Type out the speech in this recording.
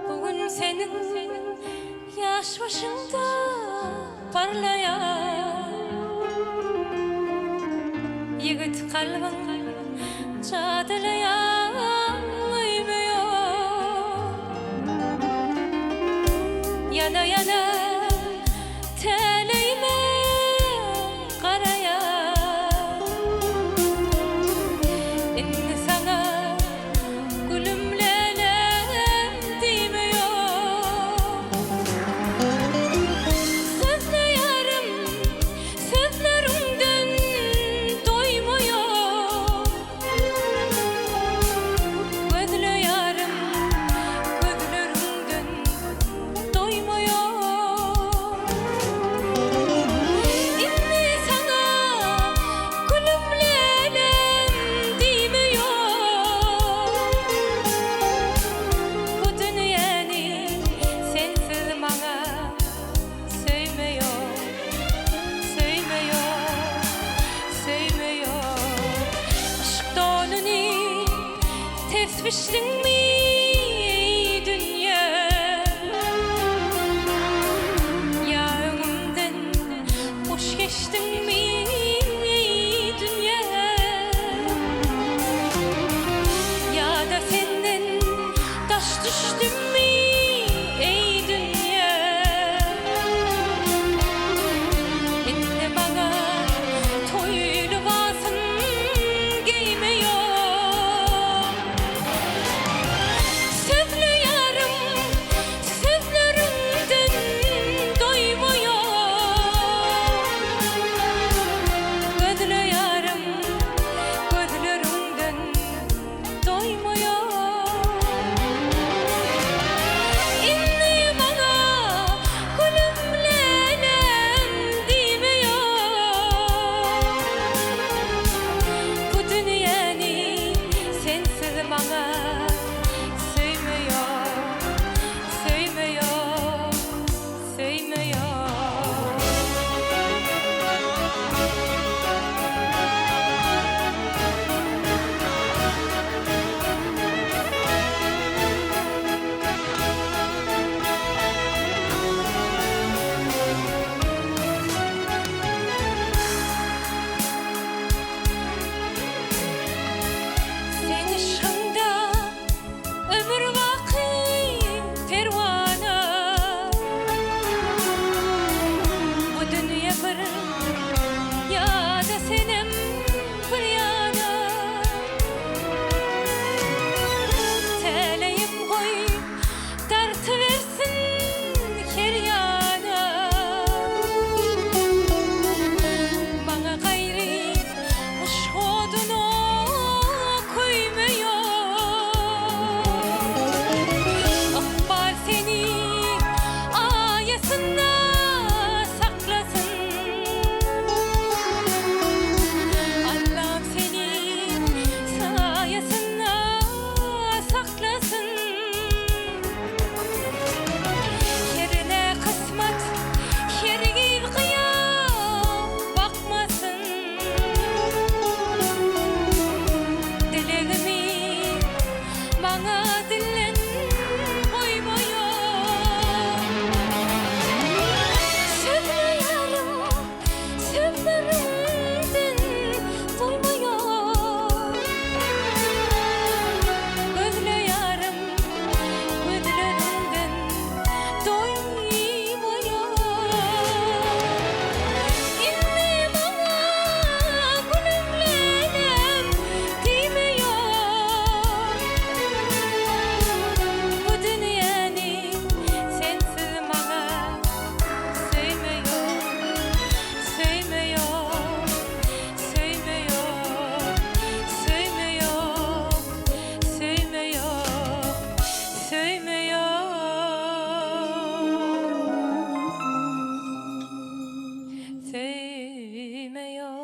Bugün senin yaş başında parlayan yigit kalbin çağdalayan uymuyor. Yana yana teleyme karayan inni sana gülümlelem demiyor. Sözlerim sözlerimden doymuyor. Gözlü yarım gözlerimden doymuyor. İnni sana gülümlelem demiyor. Bu dünyani sensiz bana sevmiyor, sevmiyor, sevmiyor. Aşk donunu ters biçtin mi dünya? Ya ömrümden hoş geçtin mi dünya? Ya da senden taş düştüm mi ey dünya? Etti bana toylu basın giymiyor. Sözlü yarım sözlerimden doymuyor. Gözlü yarım gözlerimden doymuyor. İnni bana gülümlelem demiyor. Bu dünyani sensiz bana sevmiyor, sevmiyor, sevmiyor. Sen ışığında ömür vakit pervana. Bu dünya bir ya da senem bir yana. Teleyip koy tartıversin her yana. Bana gayri hoş odunu koymuyor. Akbar seni ayasında saklasın. Allah'ım seni sayesinde saklasın. Yerine kısmet, yerine kıyam bakmasın. Dileğimi bana dillen koymuyor. Sözlü yarım sözlerimden doymuyor. Gözlü yarım gözlerimden doymuyor. İnni bana gülümlelem demiyor. Bu dünyani sensiz bana sevmiyor, sevmiyor, sevmiyor, sevmiyor, sevmiyor, sevmiyor, sevmiyor.